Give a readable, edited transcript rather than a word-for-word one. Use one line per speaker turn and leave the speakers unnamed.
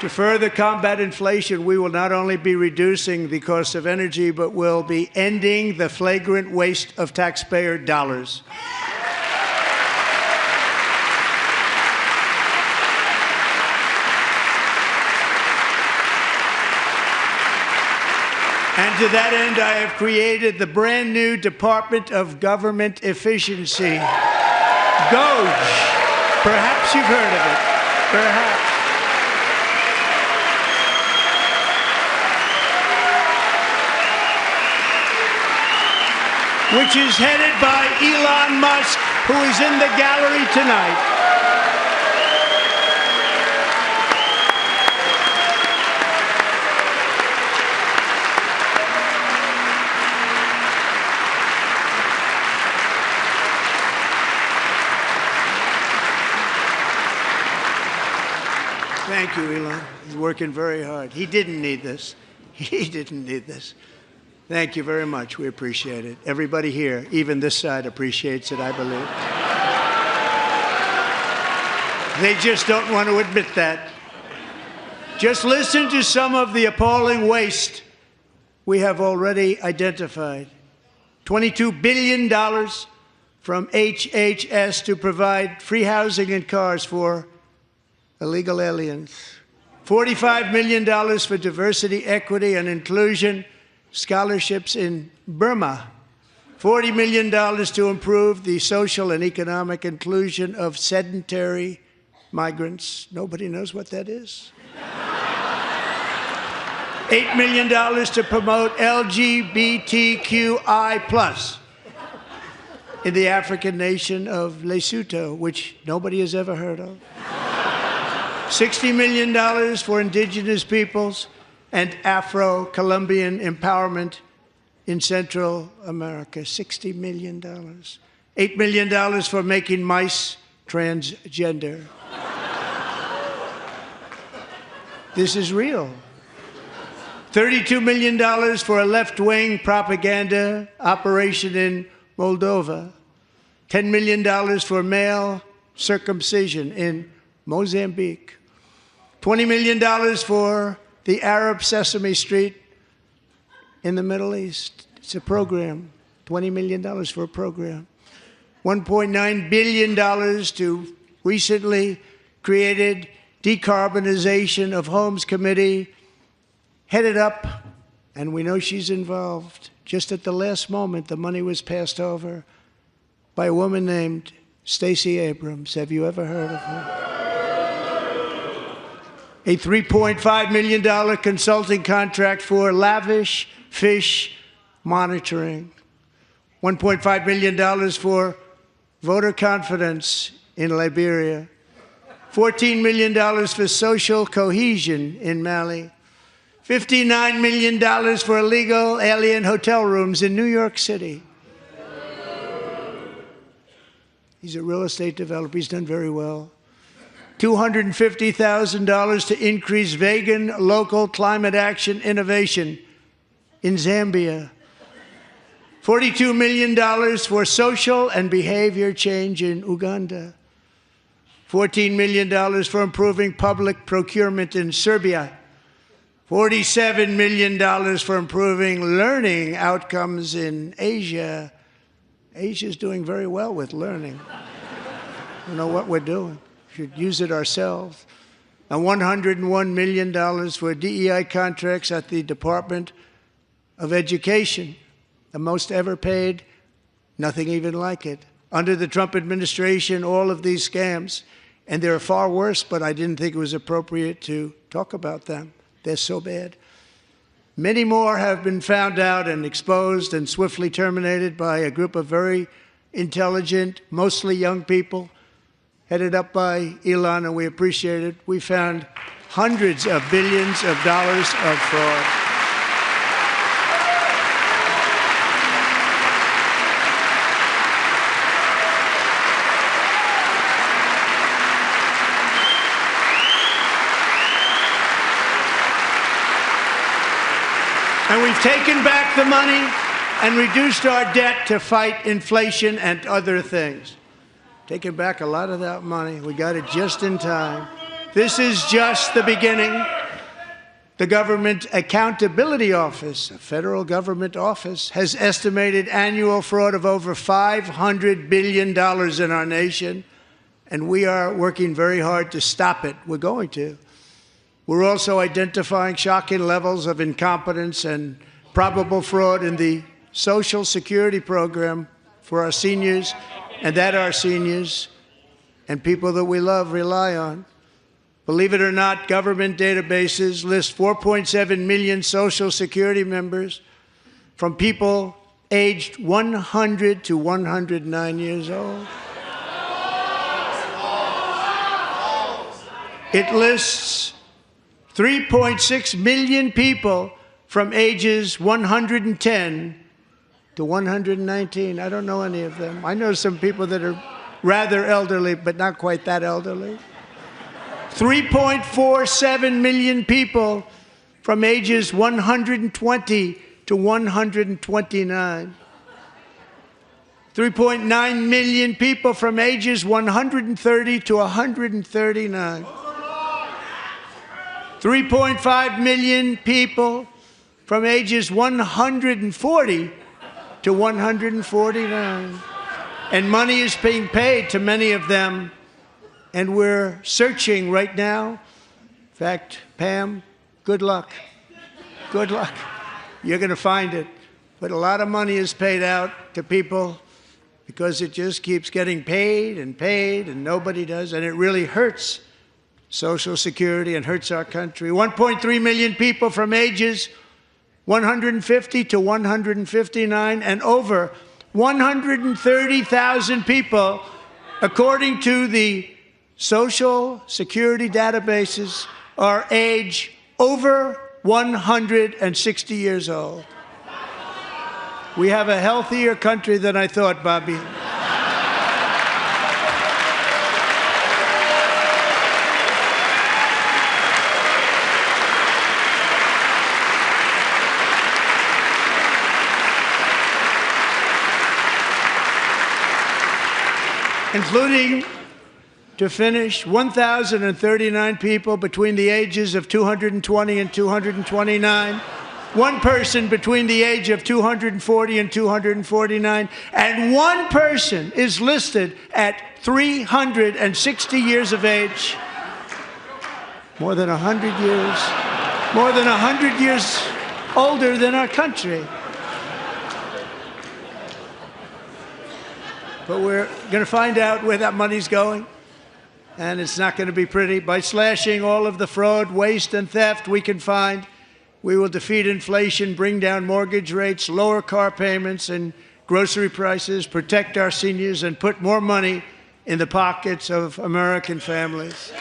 To further combat inflation, we will not only be reducing the cost of energy, but will be ending the flagrant waste of taxpayer dollars. And to that end, I have created the brand new Department of Government Efficiency, DOGE. Perhaps you've heard of it. Perhaps. Which is headed by Elon Musk, who is in the gallery tonight. Thank you, Elon. He's working very hard. He didn't need this. He didn't need this. Thank you very much. We appreciate it. Everybody here, even this side, appreciates it, I believe. They just don't want to admit that. Just listen to some of the appalling waste we have already identified. $22 billion from HHS to provide free housing and cars for illegal aliens. $45 million for diversity, equity, and inclusion scholarships in Burma. $40 million to improve the social and economic inclusion of sedentary migrants. Nobody knows what that is. $8 million to promote LGBTQI+ in the African nation of Lesotho, which nobody has ever heard of. $60 million for indigenous peoples and Afro-Colombian empowerment in Central America. $60 million. $8 million for making mice transgender. This is real. $32 million for a left-wing propaganda operation in Moldova. $10 million for male circumcision in Mozambique. $20 million for the Arab Sesame Street in the Middle East. It's a program. $20 million for a program. $1.9 billion to recently created Decarbonization of Homes Committee, headed up, and we know she's involved. Just at the last moment, the money was passed over by a woman named Stacey Abrams. Have you ever heard of her? A $3.5 million consulting contract for lavish fish monitoring. $1.5 million for voter confidence in Liberia. $14 million for social cohesion in Mali. $59 million for illegal alien hotel rooms in New York City. He's a real estate developer. He's done very well. $250,000 to increase vegan local climate action innovation in Zambia. $42 million for social and behavior change in Uganda. $14 million for improving public procurement in Serbia. $47 million for improving learning outcomes in Asia. Asia's doing very well with learning. We know what we're doing. We should use it ourselves. And $101 million for DEI contracts at the Department of Education, the most ever paid, nothing even like it. Under the Trump administration, all of these scams, and they're far worse, but I didn't think it was appropriate to talk about them. They're so bad. Many more have been found out and exposed and swiftly terminated by a group of very intelligent, mostly young people, headed up by Elon, and we appreciate it. We found hundreds of billions of dollars of fraud. And we've taken back the money and reduced our debt to fight inflation and other things. Taken back a lot of that money. We got it just in time. This is just the beginning. The Government Accountability Office, a federal government office, has estimated annual fraud of over $500 billion in our nation, and we are working very hard to stop it. We're going to. We're also identifying shocking levels of incompetence and probable fraud in the Social Security program for our seniors, and that our seniors and people that we love rely on. Believe it or not, government databases list 4.7 million Social Security members from people aged 100 to 109 years old. It lists 3.6 million people from ages 110 to 119. I don't know any of them. I know some people that are rather elderly, but not quite that elderly. 3.47 million people from ages 120 to 129. 3.9 million people from ages 130 to 139. 3.5 million people from ages 140 to 149. And money is being paid to many of them. And we're searching right now. In fact, Pam, good luck. Good luck. You're going to find it. But a lot of money is paid out to people because it just keeps getting paid, and nobody does. And it really hurts Social Security and hurts our country. 1.3 million people from ages 150 to 159, and over 130,000 people, according to the Social Security databases, are age over 160 years old. We have a healthier country than I thought, Bobby. Including, to finish, 1,039 people between the ages of 220 and 229, one person between the age of 240 and 249, and one person is listed at 360 years of age. More than 100 years older than our country. But we're going to find out where that money's going, and it's not going to be pretty. By slashing all of the fraud, waste, and theft we can find, we will defeat inflation, bring down mortgage rates, lower car payments and grocery prices, protect our seniors, and put more money in the pockets of American families.